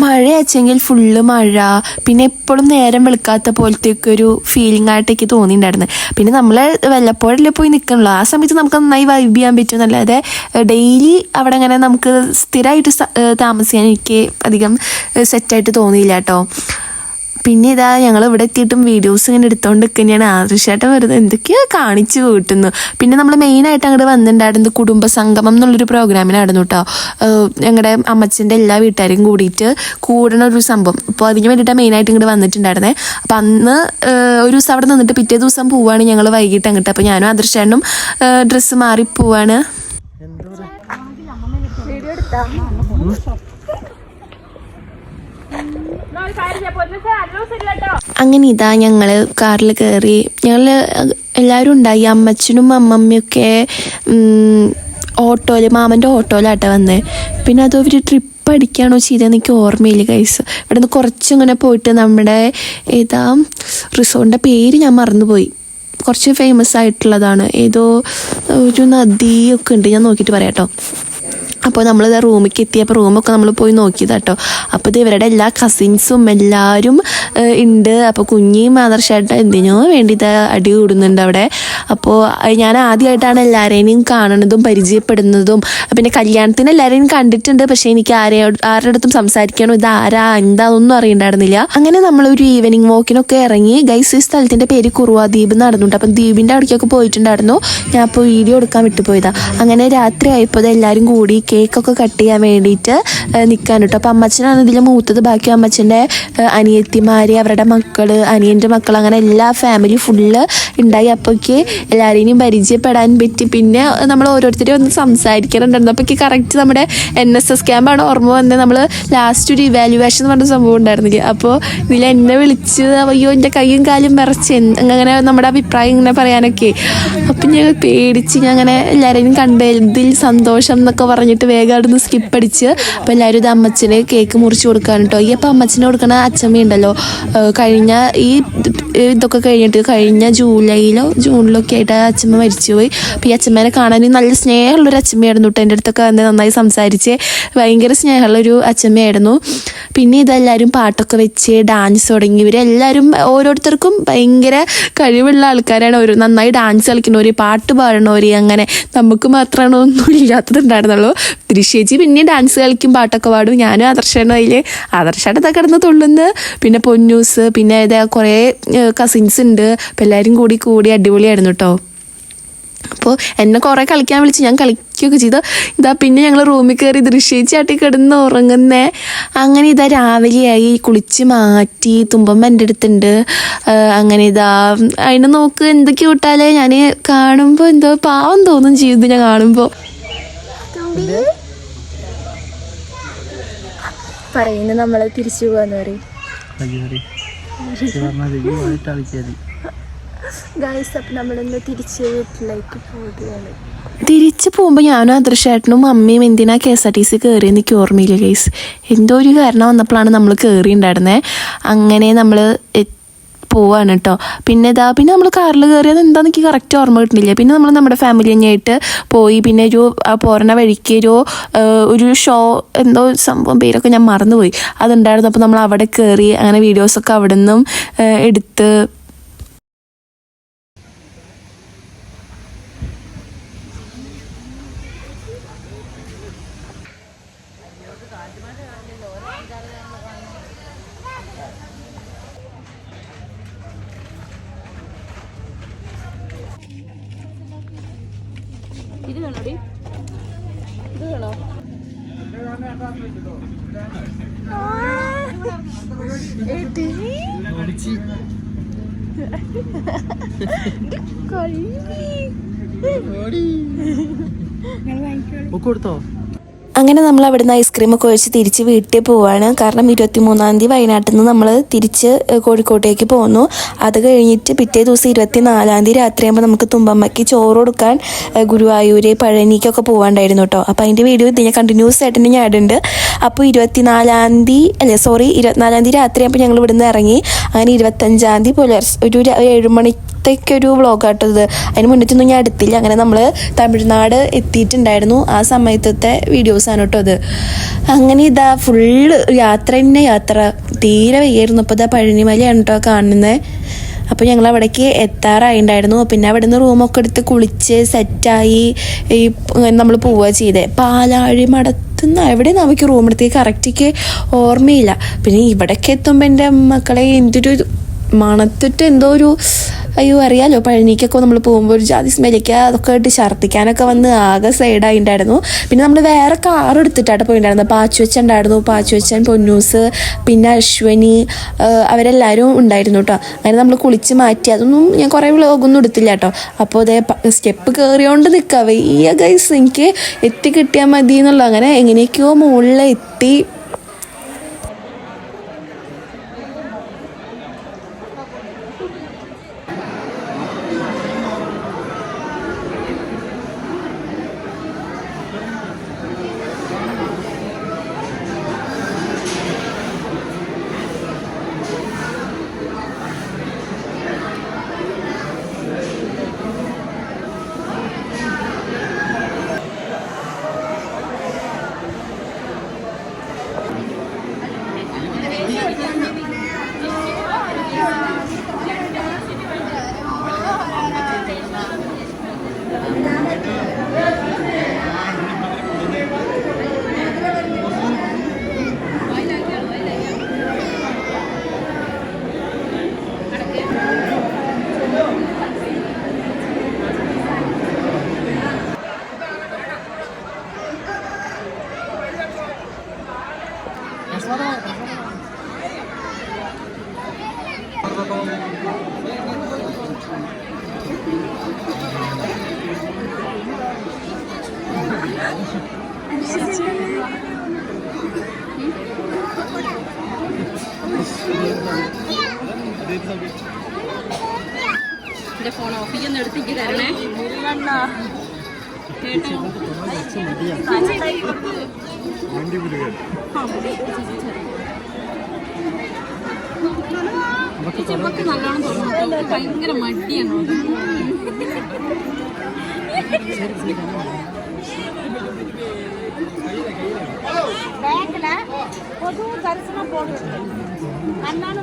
മഴയാച്ചെങ്കിൽ ഫുള്ള് മഴ, പിന്നെ എപ്പോഴും നേരം വെളുക്കാത്ത പോലത്തെയൊക്കെ ഒരു ഫീലിംഗ് ആയിട്ടൊക്കെ തോന്നിയിട്ടുണ്ടായിരുന്നു. പിന്നെ നമ്മൾ വല്ലപ്പോഴല്ലേ പോയി നിൽക്കണല്ലോ, ആ സമയത്ത് നമുക്ക് നന്നായി വൈബ് ചെയ്യാൻ പറ്റും എന്നല്ലാതെ ഡെയിലി അവിടെ അങ്ങനെ നമുക്ക് സ്ഥിരമായിട്ട് താമസിക്കാൻ എനിക്ക് അധികം സെറ്റായിട്ട് തോന്നിയില്ല കേട്ടോ. പിന്നെ ഇതാ ഞങ്ങൾ ഇവിടെ എത്തിയിട്ടും വീഡിയോസ് ഇങ്ങനെ എടുത്തോണ്ട് തന്നെയാണ്. ആദർശമായിട്ട് വെറുതെ എന്തൊക്കെയോ കാണിച്ചു കൂട്ടുന്നു. പിന്നെ നമ്മൾ മെയിനായിട്ട് അങ്ങോട്ട് വന്നിട്ടുണ്ടായിരുന്നത് കുടുംബസംഗമം എന്നുള്ളൊരു പ്രോഗ്രാമിനായിരുന്നു കേട്ടോ. ഞങ്ങളുടെ അമ്മച്ചൻ്റെ എല്ലാ വീട്ടുകാരും കൂടിയിട്ട് കൂടണ ഒരു സംഭവം. അപ്പോൾ അതിന് വേണ്ടിയിട്ടാണ് മെയിനായിട്ട് ഇങ്ങോട്ട് വന്നിട്ടുണ്ടായിരുന്നത്. അപ്പം അന്ന് ഒരു ദിവസം അവിടെ നിന്നിട്ട് പിറ്റേ ദിവസം പോവാണ് ഞങ്ങൾ വൈകിട്ട് അങ്ങോട്ട്. അപ്പോൾ ഞാനും ആദർശനും ഡ്രസ്സ് മാറി പോവാണ്. അങ്ങനെ ഇതാ ഞങ്ങൾ കാറിൽ കയറി. ഞങ്ങൾ എല്ലാവരും ഉണ്ടായി. അമ്മച്ചനും അമ്മമ്മയൊക്കെ ഓട്ടോയിൽ, മാമൻ്റെ ഓട്ടോയിലാട്ടോ വന്നേ. പിന്നെ അത് ഒരു ട്രിപ്പ് അടിക്കുകയാണോ ചെയ്തതെന്ന് എനിക്ക് ഓർമ്മയില്ല ഗൈസ്. ഇവിടെ നിന്ന് കുറച്ചിങ്ങനെ പോയിട്ട് നമ്മുടെ ഏതാ റിസോർട്ടിൻ്റെ പേര് ഞാൻ മറന്നുപോയി. കുറച്ച് ഫേമസ് ആയിട്ടുള്ളതാണ്, ഏതോ ഒരു നദിയൊക്കെ ഉണ്ട്, ഞാൻ നോക്കിയിട്ട് പറയാം കേട്ടോ. അപ്പോൾ നമ്മളിത് റൂമിലേക്ക് എത്തിയപ്പോൾ റൂമൊക്കെ നമ്മൾ പോയി നോക്കിയത് കേട്ടോ. അപ്പോൾ ഇത് ഇവരുടെ എല്ലാ കസിൻസും എല്ലാവരും ഉണ്ട്. അപ്പോൾ കുഞ്ഞിയും ആദർശമായിട്ട് എന്തിനോ വേണ്ടി ഇത് അടി കൂടുന്നുണ്ട് അവിടെ. അപ്പോൾ ഞാൻ ആദ്യമായിട്ടാണ് എല്ലാവരെയും കാണുന്നതും പരിചയപ്പെടുന്നതും. പിന്നെ കല്യാണത്തിന് എല്ലാവരെയും കണ്ടിട്ടുണ്ട്, പക്ഷേ എനിക്ക് ആരുടെ അടുത്തും സംസാരിക്കാനോ ഇത് ആരാ എന്താണെന്നൊന്നും അറിയണ്ടായിരുന്നില്ല. അങ്ങനെ നമ്മളൊരു ഈവനിങ് വാക്കിനൊക്കെ ഇറങ്ങി. ഗൈസ്, ഈ സ്ഥലത്തിൻ്റെ പേര് കുറുവ ദ്വീപ് നടന്നുണ്ട്. അപ്പം ദ്വീപിൻ്റെ അവിടേക്കൊക്കെ പോയിട്ടുണ്ടായിരുന്നു. ഞാൻ അപ്പോൾ വീഡിയോ എടുക്കാൻ വിട്ടുപോയതാണ്. അങ്ങനെ രാത്രി ആയപ്പോൾ എല്ലാവരും കൂടി കേക്കൊക്കെ കട്ട് ചെയ്യാൻ വേണ്ടിയിട്ട് നിൽക്കാൻ കേട്ടോ. അപ്പോൾ അമ്മച്ചനാണ് ഇതിൽ മൂത്തത്. ബാക്കി അമ്മച്ചൻ്റെ അനിയത്തിമാർ, അവരുടെ മക്കൾ, അനിയൻ്റെ മക്കൾ, അങ്ങനെ എല്ലാ ഫാമിലി ഫുള്ള് ഉണ്ടായി. അപ്പോഴേക്ക് എല്ലാവരെയും പരിചയപ്പെടാൻ പറ്റി. പിന്നെ നമ്മൾ ഓരോരുത്തരും ഒന്ന് സംസാരിക്കാറുണ്ടായിരുന്നു. അപ്പോൾ കറക്റ്റ് നമ്മുടെ NSS ക്യാമ്പാണ് ഓർമ്മ വന്നത്. നമ്മൾ ലാസ്റ്റ് ഒരു ഇവാലുവേഷൻ എന്ന് പറഞ്ഞ സംഭവം ഉണ്ടായിരുന്നില്ല. അപ്പോൾ ഇതിൽ എന്നെ വിളിച്ച് അയ്യോ എൻ്റെ കൈയും കാലും വിറച്ച് അങ്ങനെ നമ്മുടെ അഭിപ്രായം ഇങ്ങനെ പറയാനൊക്കെ. അപ്പം ഞങ്ങൾ പേടിച്ച് ഞാൻ അങ്ങനെ എല്ലാവരെയും കണ്ടതിൽ സന്തോഷം എന്നൊക്കെ പറഞ്ഞിട്ട് വേഗം അവിടെ നിന്ന് സ്കിപ്പ് അടിച്ച്. അപ്പോൾ എല്ലാവരും ഇത് അമ്മച്ചന് കേക്ക് മുറിച്ച് കൊടുക്കാൻ കേട്ടോ. ഈ അപ്പോൾ അമ്മച്ചന് കൊടുക്കണ അച്ചമ്മയുണ്ടല്ലോ, കഴിഞ്ഞ ഇതൊക്കെ കഴിഞ്ഞിട്ട് കഴിഞ്ഞ ജൂണിലൊക്കെ ആയിട്ട് അച്ചമ്മ മരിച്ചുപോയി. അപ്പോൾ ഈ അച്ചമ്മേനെ കാണാൻ നല്ല സ്നേഹമുള്ളൊരു അച്ചമ്മയായിരുന്നു കേട്ടോ. എൻ്റെ അടുത്തൊക്കെ വന്ന് നന്നായി സംസാരിച്ച് ഭയങ്കര സ്നേഹമുള്ളൊരു അച്ചമ്മയായിരുന്നു. പിന്നെ ഇതെല്ലാവരും പാട്ടൊക്കെ വെച്ച് ഡാൻസ് തുടങ്ങി. ഇവരെല്ലാവരും ഓരോരുത്തർക്കും ഭയങ്കര കഴിവുള്ള ആൾക്കാരാണ്. ഒരു നന്നായി ഡാൻസ് കളിക്കുന്നവർ, പാട്ട് പാടണവർ, അങ്ങനെ നമുക്ക് മാത്രമാണ് ഒന്നും ഇല്ലാത്തതുണ്ടായിരുന്നുള്ളൂ. ദൃശ്യേച്ചി പിന്നെ ഡാൻസ് കളിക്കും, പാട്ടൊക്കെ പാടും. ഞാനും ആദർശാണ് അതിൽ ആദർശായിട്ടൊക്കെ കിടന്ന് തുള്ളുന്നു. പിന്നെ പൊന്നൂസ്, പിന്നെ ഇതാ കുറേ കസിൻസ് ഉണ്ട്. അപ്പം എല്ലാവരും കൂടി അടിപൊളിയായിരുന്നു കേട്ടോ. അപ്പോൾ എന്നെ കുറേ കളിക്കാൻ വിളിച്ച് ഞാൻ കളിക്കുകയൊക്കെ ചെയ്തു. ഇതാ പിന്നെ ഞങ്ങൾ റൂമിൽ കയറി ദൃശ്യിച്ചാട്ടി കിടന്ന് ഉറങ്ങുന്നേ. അങ്ങനെ ഇതാ രാവിലെയായി, കുളിച്ച് മാറ്റി. തുമ്പമ്മ എൻ്റെ അടുത്തുണ്ട്. അങ്ങനെ ഇതാ അതിനെ നോക്ക് എന്ത് ക്യൂട്ടാലേ. ഞാൻ കാണുമ്പോൾ എന്തോ പാവം തോന്നും ചെയ്തു ഞാൻ കാണുമ്പോൾ. പറയുന്നത് നമ്മളെ തിരിച്ചു പോകാന്ന് പറയും. ഗൈസ്, അപ്പം നമ്മളൊന്ന് തിരിച്ച് വീട്ടിലേക്ക് പോവുകയാണ്. തിരിച്ച് പോകുമ്പോൾ ഞാനും അദൃശ്യേട്ടനും അമ്മയും എന്തിനാ KSRTC കയറി എനിക്ക് ഓർമ്മയില്ല ഗൈസ്. എന്തോ ഒരു കാരണം വന്നപ്പോഴാണ് നമ്മൾ കയറിയിട്ടുണ്ടായിരുന്നത്. അങ്ങനെ നമ്മൾ പോവാണ് കേട്ടോ. പിന്നെ നമ്മൾ കാറിൽ കയറിയത് എന്താണെന്ന് എനിക്ക് കറക്റ്റ് ഓർമ്മ കിട്ടുന്നില്ല. പിന്നെ നമ്മൾ നമ്മുടെ ഫാമിലി തന്നെയായിട്ട് പോയി. പിന്നെ പോരണ വഴിക്ക് ഒരു ഷോ എന്തോ സംഭവം പേരൊക്കെ ഞാൻ മറന്നുപോയി, അതുണ്ടായിരുന്നു. അപ്പോൾ നമ്മൾ അവിടെ കയറി അങ്ങനെ വീഡിയോസൊക്കെ അവിടെ നിന്നും എടുത്ത്. ഇത് വേണോടി? ഇത് വേണോ? കൊടുത്തോ? അങ്ങനെ നമ്മൾ അവിടെ നിന്ന് ഐസ്ക്രീമൊക്കെ ഒഴിച്ച് തിരിച്ച് വീട്ടിൽ പോവാണ്. കാരണം 23-ാം തീയതി വയനാട്ടിൽ നിന്ന് നമ്മൾ തിരിച്ച് കോഴിക്കോട്ടേക്ക് പോന്നു. അത് കഴിഞ്ഞിട്ട് പിറ്റേ ദിവസം 24-ാം തീയതി രാത്രിയാകുമ്പോൾ നമുക്ക് തുമ്പമ്മയ്ക്ക് ചോറ് കൊടുക്കാൻ ഗുരുവായൂർ പഴനിക്കൊക്കെ പോകാണ്ടായിരുന്നു കേട്ടോ. അപ്പോൾ അതിൻ്റെ വീഡിയോ ഇതിനെ കണ്ടിന്യൂസ് ആയിട്ട് ഞാൻ ഇടുന്നുണ്ട്. അപ്പോൾ 24-ാം തീയതി രാത്രിയാകുമ്പോൾ ഞങ്ങൾ ഇവിടെ നിന്ന് ഇറങ്ങി. അങ്ങനെ 25-ാം തീയതി പുലർച്ചെ ഒരു 7 മണിക്കൊരു വ്ളോഗാട്ടത്. അതിന് മുന്നേറ്റൊന്നും ഞാൻ എടുത്തില്ല. അങ്ങനെ നമ്മൾ തമിഴ്നാട് എത്തിയിട്ടുണ്ടായിരുന്നു. ആ സമയത്തത്തെ വീഡിയോസാണ് കേട്ടോ അത്. അങ്ങനെ ഇതാ ഫുള്ള് യാത്ര തന്നെ യാത്ര, തീരെ വയ്യായിരുന്നു. അപ്പോൾ ഇതാ പഴനിമലയാണ് കേട്ടോ കാണുന്നത്. അപ്പോൾ ഞങ്ങൾ അവിടേക്ക് എത്താറായിട്ടുണ്ടായിരുന്നു. പിന്നെ അവിടെ നിന്ന് റൂമൊക്കെ എടുത്ത് കുളിച്ച് സെറ്റായി നമ്മൾ പോവുക ചെയ്തേ. പാലാഴി മടത്തുനിന്ന് എവിടെയാണ് നമുക്ക് റൂം എടുത്ത് കറക്റ്റിക്ക് ഓർമ്മയില്ല. പിന്നെ ഇവിടേക്ക് എത്തുമ്പോൾ എൻ്റെ മക്കളെ എന്തൊരു മണത്തിട്ട് എന്തോ ഒരു അയ്യോ അറിയാലോ, പഴനിക്കൊക്കെ നമ്മൾ പോകുമ്പോൾ ഒരു ജാതി സ്മെല്ലിക്കുക അതൊക്കെ ആയിട്ട് ഛർദ്ദിക്കാനൊക്കെ വന്ന് ആകെ സൈഡായിട്ടുണ്ടായിരുന്നു. പിന്നെ നമ്മൾ വേറെ കാർ എടുത്തിട്ടാണ് പോയിട്ടുണ്ടായിരുന്നു. പാച്ചുവച്ചൻ, പൊന്നൂസ്, പിന്നെ അശ്വനി, അവരെല്ലാവരും ഉണ്ടായിരുന്നു കേട്ടോ. അങ്ങനെ നമ്മൾ കുളിച്ച് മാറ്റി. അതൊന്നും ഞാൻ കുറേ വ്ളോഗൊന്നും എടുത്തില്ല കേട്ടോ. അപ്പോൾ അതേ സ്റ്റെപ്പ് കയറിയോണ്ട് നിൽക്കുക വയ്യ ഗൈസ്, എനിക്ക് എത്തി കിട്ടിയാൽ മതി എന്നുള്ള. അങ്ങനെ എങ്ങനെയൊക്കെയോ മുകളിൽ എത്തി. എന്റെ ഫോൺ ഓഫ് ചെയ്യുന്ന എടുത്തേക്ക് തരണേ കേട്ടോ. ചെറുപ്പൊക്കെ നല്ലോണം തോന്നുന്നു. ഭയങ്കര മടിയാണ്. పొద్దు దర్శనం పోడు అన్నాను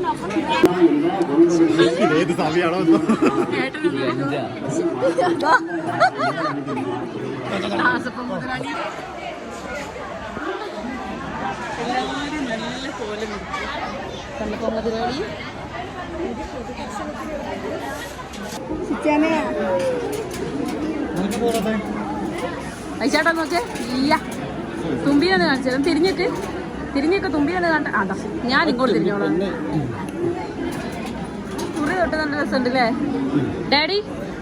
എല്ലാവരും നല്ല കോലം കണ്ടപ്പോ മുതലാളി വൈശാട്ടാ നോക്കേ ഇല്ല തുമ്പീനൊന്ന് കാണിച്ചു തിരിഞ്ഞൊക്കെ തുമ്പീനൊന്ന് കണ്ട അതാ ഞാൻ ഇങ്ങോട്ട് തിരിഞ്ഞോളാം കുറി തൊട്ട് നല്ല രസമുണ്ട് അല്ലേ ഡാഡി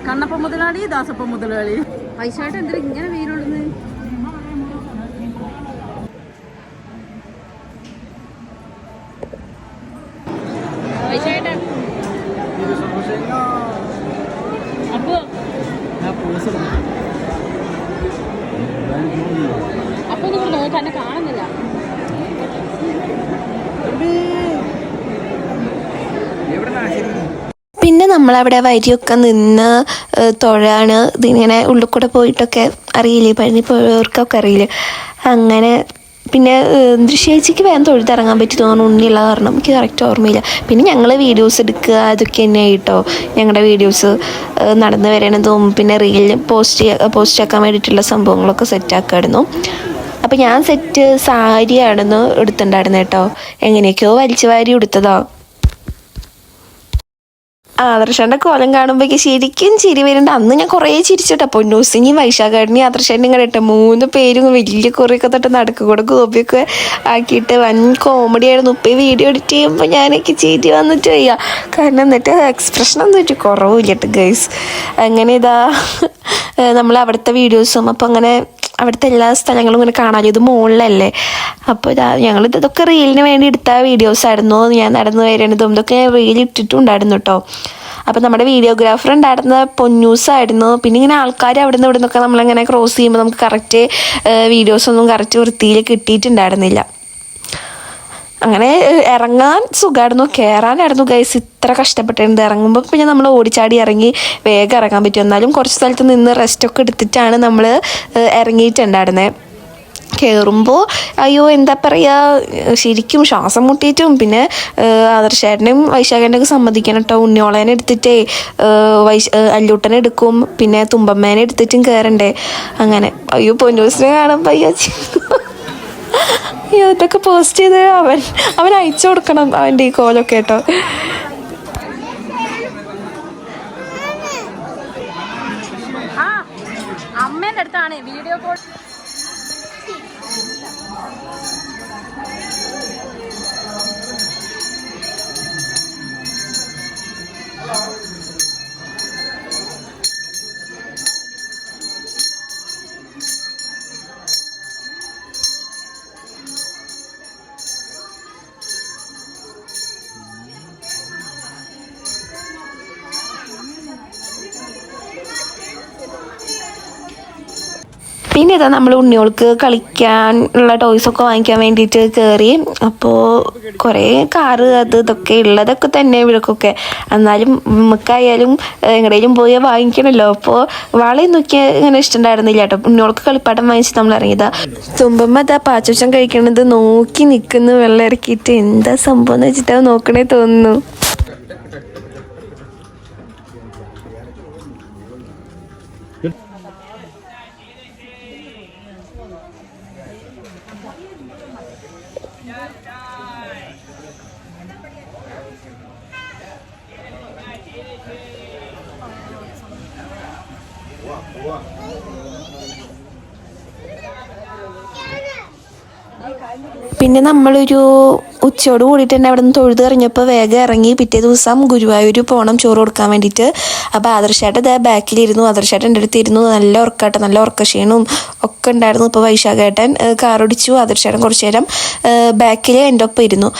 കണ്ണപ്പം മുതലാളി ദാസപ്പം മുതലാളി വൈശാട്ട് എന്തിനാ ഇങ്ങനെ വീരുള്ളത് വൈശാട്ടൻ അപ്പൊ അപ്പൊ നിങ്ങൾ നോക്കാൻ എന്നെ കാണുന്നില്ല പിന്നെ നമ്മളവിടെ വരിയൊക്കെ നിന്ന് തൊഴാണ് ഇതിങ്ങനെ ഉള്ളിൽ കൂടെ പോയിട്ടൊക്കെ അറിയില്ലേ പഴനി പോയവർക്കൊക്കെ അറിയില്ലേ അങ്ങനെ പിന്നെ ദൃശ്യേച്ചിക്ക് വേഗം തൊഴുത്തിറങ്ങാൻ പറ്റി തോന്നുന്നു ഉണ്ണിയുള്ള കാരണം എനിക്ക് കറക്റ്റ് ഓർമ്മയില്ല പിന്നെ ഞങ്ങൾ വീഡിയോസ് എടുക്കുക അതൊക്കെ തന്നെ കേട്ടോ ഞങ്ങളുടെ വീഡിയോസ് നടന്നു വരണതും പിന്നെ റീൽ പോസ്റ്റ് ആക്കാൻ വേണ്ടിയിട്ടുള്ള സംഭവങ്ങളൊക്കെ സെറ്റാക്കായിരുന്നു അപ്പം ഞാൻ സെറ്റ് സാരിയാണെന്ന് എടുത്തിട്ടുണ്ടായിരുന്നു കേട്ടോ എങ്ങനെയൊക്കെയോ വലിച്ചു വാരി എടുത്തതാ ആദർശന്റെ കോലം കാണുമ്പോഴേക്ക് ശരിക്കും ചിരി വരുന്നുണ്ട് അന്ന് ഞാൻ കുറേ ചിരിച്ചിട്ടാ പൊന്നൂസിനെയും വൈശാഖേട്ടനെയും ആദർശേട്ടനും കൂടെ ഇട്ട 3 പേരും വലിയ കുറേയൊക്കെ തൊട്ട് നടക്കുകൂടെ ഗോപിയൊക്കെ ആക്കിയിട്ട് വൻ കോമഡി ആയിരുന്നു ഇപ്പം ഈ വീഡിയോ എഡിറ്റ് ചെയ്യുമ്പോൾ ഞാനൊക്കെ ചിരി വന്നിട്ട് വയ്യ കാരണം എന്നിട്ട് എക്സ്പ്രഷൻ ഒന്നും ഒരു കുറവില്ലട്ട് ഗൈസ് അങ്ങനെ ഇതാ നമ്മൾ അവിടുത്തെ വീഡിയോസും അപ്പം അങ്ങനെ അവിടുത്തെ എല്ലാ സ്ഥലങ്ങളും ഇങ്ങനെ കാണാമല്ലോ ഇത് മുകളിലല്ലേ അപ്പോൾ ഞങ്ങൾ ഇതൊക്കെ റീലിന് വേണ്ടി എടുത്ത വീഡിയോസായിരുന്നു ഞാൻ നടന്നു വരണതും ഇതൊക്കെ റീൽ ഇട്ടിട്ടുണ്ടായിരുന്നു കേട്ടോ അപ്പം നമ്മുടെ വീഡിയോഗ്രാഫർ ഉണ്ടായിരുന്ന പൊന്നൂസായിരുന്നു പിന്നെ ഇങ്ങനെ ആൾക്കാർ അവിടെ നിന്ന് ഇവിടെ നിന്നൊക്കെ നമ്മളിങ്ങനെ ക്രോസ് ചെയ്യുമ്പോൾ നമുക്ക് കറക്റ്റ് വീഡിയോസൊന്നും കറക്റ്റ് വൃത്തിയിൽ കിട്ടിയിട്ടുണ്ടായിരുന്നില്ല അങ്ങനെ ഇറങ്ങാൻ സുഖമായിരുന്നു കയറാനായിരുന്നു ഗൈസ് ഇത്ര കഷ്ടപ്പെട്ടിട്ടുണ്ട് ഇറങ്ങുമ്പോൾ പിന്നെ നമ്മൾ ഓടിച്ചാടി ഇറങ്ങി വേഗം ഇറങ്ങാൻ പറ്റും എന്നാലും കുറച്ച് സ്ഥലത്ത് നിന്ന് റെസ്റ്റൊക്കെ എടുത്തിട്ടാണ് നമ്മൾ ഇറങ്ങിയിട്ടുണ്ടായിരുന്നത് കയറുമ്പോൾ അയ്യോ എന്താ പറയുക ശരിക്കും ശ്വാസം മുട്ടിയിട്ടും പിന്നെ ആദർശേട്ടനും വൈശാഖേട്ടനൊക്കെ സമ്മതിക്കണം കേട്ടോ ഉണ്ണിയോളേനെ എടുത്തിട്ടേ അല്ലൂട്ടനെ എടുക്കും പിന്നെ തുമ്പമ്മേനെ എടുത്തിട്ടും കയറണ്ടേ അങ്ങനെ അയ്യോ പൊന്നൂസിനെ കാണുമ്പോൾ അയ്യോ അയ്യോ ഇതൊക്കെ പോസ്റ്റ് ചെയ്ത് അവൻ അയച്ചു കൊടുക്കണം അവൻ്റെ ഈ കോലൊക്കെ കേട്ടോ അമ്മേൻ്റെ അടുത്താണ് വീഡിയോ കോൾ പിന്നെ ഇതാ നമ്മൾ ഉണ്ണിയോൾക്ക് കളിക്കാൻ ഉള്ള ടോയ്സൊക്കെ വാങ്ങിക്കാൻ വേണ്ടിയിട്ട് കയറി അപ്പോൾ കുറേ കാറ് അത് ഇതൊക്കെ ഉള്ളതൊക്കെ തന്നെ ഇവർക്കൊക്കെ എന്നാലും നമുക്കായാലും എങ്ങടെയും പോയി വാങ്ങിക്കണമല്ലോ അപ്പോൾ വാളയും നോക്കിയാൽ ഇങ്ങനെ ഇഷ്ടമുണ്ടായിരുന്നില്ല കേട്ടോ ഉണ്ണിയോൾക്ക് കളിപ്പാട്ടം വാങ്ങിച്ച് നമ്മൾ ഇറങ്ങിയതാ തുമ്പമ്മ അതാ പാച്ചോച്ചം കഴിക്കണത് നോക്കി നിൽക്കുന്നു വെള്ളം ഇറക്കിയിട്ട് എന്താ സംഭവം എന്ന് വെച്ചിട്ട് നോക്കണേ തോന്നുന്നു പിന്നെ നമ്മളൊരു ഉച്ചയോട് കൂടിയിട്ട് തന്നെ അവിടെ നിന്ന് തൊഴുത് ഇറങ്ങിയപ്പോൾ വേഗം ഇറങ്ങി പിറ്റേ ദിവസം ഗുരുവായൂർ പോകണം ചോറ് കൊടുക്കാൻ വേണ്ടിയിട്ട് അപ്പോൾ ആദർശേട്ടൻ ഇതേ ബാക്കിലിരുന്നു ആദർശേട്ടൻ എൻ്റെ അടുത്ത് ഇരുന്നു നല്ല ഉറക്കാട്ടം നല്ല ഉറക്കക്ഷീണവും ഒക്കെ ഉണ്ടായിരുന്നു ഇപ്പോൾ വൈശാഖേട്ടൻ കാറോടിച്ചു ആദർശേട്ടൻ കുറച്ച് നേരം ബാക്കിൽ എൻ്റെ ഒപ്പം ഇരുന്നു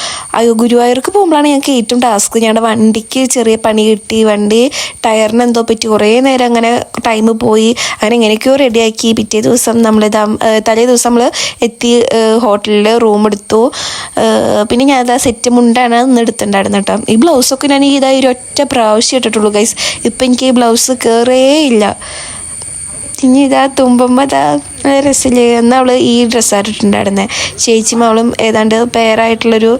ഗുരുവായൂർക്ക് പോകുമ്പോഴാണ് ഞങ്ങൾക്ക് ഏറ്റവും ടാസ്ക് ഞങ്ങളുടെ വണ്ടിക്ക് ചെറിയ പണി കിട്ടി വണ്ടി ടയറിന് എന്തോ പറ്റി കുറേ നേരം അങ്ങനെ ടൈം പോയി അങ്ങനെ എങ്ങനെയൊക്കെയോ റെഡിയാക്കി പിറ്റേ ദിവസം തലേ ദിവസം നമ്മൾ എത്തി ഹോട്ടലിൽ റൂം എടുത്തു പിന്നെ ഞാൻ അതാ സെറ്റ് മുണ്ടാണ് ഇന്ന് എടുത്തിട്ടുണ്ടായിരുന്നു കേട്ടോ ഈ ബ്ലൗസൊക്കെ ഞാൻ ഇതായി ഒരൊറ്റ പ്രാവശ്യം ഇട്ടിട്ടുള്ളൂ ഗൈസ് ഇപ്പം എനിക്ക് ഈ ബ്ലൗസ് കയറേ ഇല്ല ഇനി ഇതാ തുമ്പമ്മ ഇതാ രസമില്ലേ എന്നാൽ അവൾ ഈ ഡ്രസ്സായിട്ടിട്ടുണ്ടായിരുന്നത് ചേച്ചിയും അവളും ഏതാണ്ട് പെയറായിട്ടുള്ളൊരു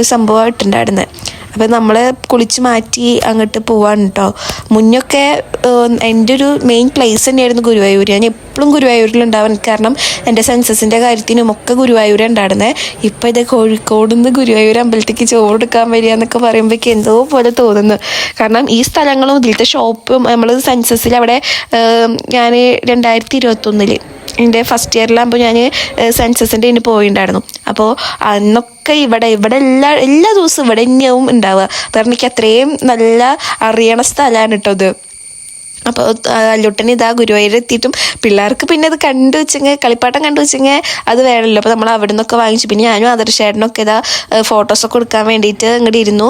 സംഭവം ഇട്ടുണ്ടായിരുന്നത് അപ്പോൾ നമ്മൾ കുളിച്ച് മാറ്റി അങ്ങോട്ട് പോവാണ് കേട്ടോ. മുന്നൊക്കെ എൻ്റെ ഒരു മെയിൻ പ്ലേസ് തന്നെയായിരുന്നു ഗുരുവായൂർ. ഞാൻ എപ്പോഴും ഗുരുവായൂരിലുണ്ടാവാൻ, കാരണം എൻ്റെ സെൻസസിൻ്റെ കാര്യത്തിനും ഒക്കെ ഗുരുവായൂർ ഉണ്ടായിരുന്നത്. ഇപ്പോൾ ഇത് കോഴിക്കോട് നിന്ന് ഗുരുവായൂർ അമ്പലത്തേക്ക് ചോറെടുക്കാൻ വരിക എന്നൊക്കെ പറയുമ്പോഴേക്ക് എന്തോ പോലെ തോന്നുന്നു. കാരണം ഈ സ്ഥലങ്ങളും ഇതിലത്തെ ഷോപ്പും നമ്മൾ സെൻസസിൽ അവിടെ ഞാൻ 2021 എൻ്റെ ഫസ്റ്റ് ഇയറിലാകുമ്പോൾ ഞാൻ സെൻസസിൻ്റെ ഇതിന് പോയിട്ടുണ്ടായിരുന്നു. അപ്പോൾ അന്നൊക്കെ ഇവിടെ എല്ലാ ദിവസവും ഇവിടെ തന്നെയാവും ഉണ്ടാവുക. കാരണം എനിക്ക് അത്രയും നല്ല അറിയണ സ്ഥലമാണ് കേട്ടോ ഇത്. അപ്പോൾ അല്ലുട്ടന് ഇതാ ഗുരുവായൂർ എത്തിയിട്ടും പിള്ളേർക്ക് പിന്നെ ഇത് കണ്ടു വെച്ചെങ്കിൽ കളിപ്പാട്ടം കണ്ടു വെച്ചെങ്കിൽ അത് വേണമല്ലോ. അപ്പോൾ നമ്മൾ അവിടെ നിന്നൊക്കെ വാങ്ങിച്ചു. പിന്നെ ഞാനും ആദർശേട്ടനൊക്കെ ഇതാ ഫോട്ടോസൊക്കെ എടുക്കാൻ വേണ്ടിയിട്ട് ഇങ്ങോട്ട് ഇരുന്നു.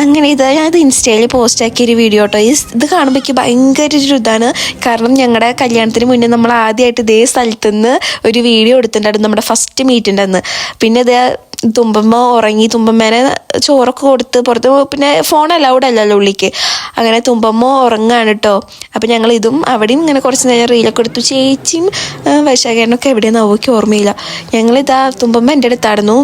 അങ്ങനെ ഞാനത് ഇൻസ്റ്റയിൽ പോസ്റ്റാക്കിയൊരു വീഡിയോ കേട്ടോ. ഇത് കാണുമ്പോൾ എനിക്ക് ഭയങ്കര ഒരു ഇതാണ്. കാരണം ഞങ്ങളുടെ കല്യാണത്തിന് മുന്നേ നമ്മൾ ആദ്യമായിട്ട് ഇതേ സ്ഥലത്ത് നിന്ന് ഒരു വീഡിയോ എടുത്തിട്ടുണ്ടായിരുന്നു, നമ്മുടെ ഫസ്റ്റ് മീറ്റിൻ്റെ അന്ന്. പിന്നെ ഇത് തുമ്പമ്മ ഉറങ്ങി, തുമ്പമ്മേനെ ചോറൊക്കെ കൊടുത്ത് പുറത്ത്, പിന്നെ ഫോൺ അലൗഡ് അല്ലല്ലോ ഉള്ളിക്ക്. അങ്ങനെ തുമ്പമ്മ ഉറങ്ങാണ് കേട്ടോ. അപ്പം ഞങ്ങൾ ഇതും അവിടെയും ഇങ്ങനെ കുറച്ച് നേരം റീലൊക്കെ എടുത്തു. ചേച്ചിയും വൈശാഖേനൊക്കെ എവിടെയെന്ന് അവയ്ക്ക് ഓർമ്മയില്ല. ഞങ്ങളിതാ തുമ്പമ്മ എൻ്റെ അടുത്തായിരുന്നു.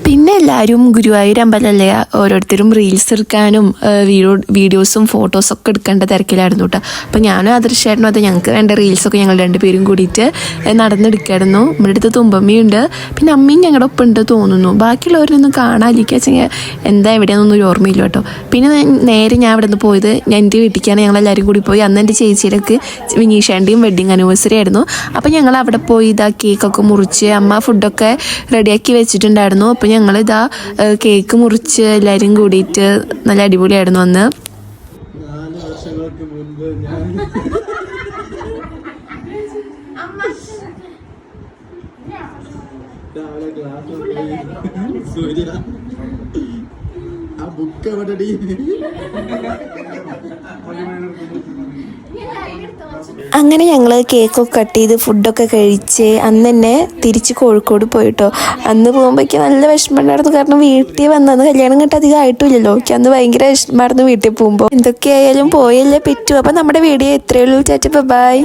പിന്നെ എല്ലാവരും ഗുരുവായൂർ അമ്പലമല്ലേ, ഓരോരുത്തരും റീൽസ് എടുക്കാനും വീഡിയോസും ഫോട്ടോസൊക്കെ എടുക്കേണ്ട തിരക്കിലായിരുന്നു കേട്ടോ. അപ്പോൾ ഞാനും ആദർശേട്ടനും അത് ഞങ്ങൾക്ക് വേണ്ട റീൽസൊക്കെ ഞങ്ങൾ രണ്ടുപേരും കൂടിയിട്ട് നടന്നെടുക്കായിരുന്നു. നമ്മുടെ അടുത്ത് തുമ്പമ്മയുണ്ട്, പിന്നെ അമ്മയും ഞങ്ങളുടെ ഒപ്പം ഉണ്ട് തോന്നുന്നു. ബാക്കിയുള്ളവരൊന്നും കാണാതിരിക്കുക വെച്ചെങ്കിൽ എന്താ എവിടെയാണെന്നൊന്നും ഒരു ഓർമ്മയില്ല കേട്ടോ. പിന്നെ നേരെ ഞാൻ അവിടെ നിന്ന് പോയത് എൻ്റെ വീട്ടിലേക്കാണ്. ഞങ്ങളെല്ലാവരും കൂടി പോയി. അന്ന് എൻ്റെ ചേച്ചിയുടെയൊക്കെ വിനീഷേൻ്റെയും വെഡ്ഡിങ് ആനിവേഴ്സറി ആയിരുന്നു. അപ്പോൾ ഞങ്ങൾ അവിടെ പോയി ഇതാ കേക്കൊക്കെ മുറിച്ച് അമ്മ ഫുഡൊക്കെ റെഡിയാക്കി വെച്ചിട്ടുണ്ടായിരുന്നു. അപ്പോൾ ഞങ്ങളിതാ കേക്ക് മുറിച്ച് എല്ലാവരും കൂടിയിട്ട് നല്ല അടിപൊളിയായിരുന്നു അന്ന്. 4 വർഷങ്ങൾക്ക് മുൻപ് ഞാൻ രാവിലെ ക്ലാസ് ആ ബുക്ക് എവിടെ? അങ്ങനെ ഞങ്ങൾ കേക്കൊക്കെ കട്ട് ചെയ്ത് ഫുഡൊക്കെ കഴിച്ച് അന്ന് തന്നെ തിരിച്ച് കോഴിക്കോട് പോയിട്ടോ. അന്ന് പോകുമ്പോഴേക്ക് നല്ല വിഷമമുണ്ടായിരുന്നു. കാരണം വീട്ടിൽ വന്നത് കല്യാണം കേട്ട് അധികം ആയിട്ടില്ലല്ലോ. എനിക്ക് അന്ന് ഭയങ്കര വിഷമമായിരുന്നു വീട്ടിൽ പോകുമ്പോൾ. എന്തൊക്കെയായാലും പോയല്ലേ പറ്റൂ. അപ്പം നമ്മുടെ വീഡിയോ എത്രയുള്ളൂ. Chacha by.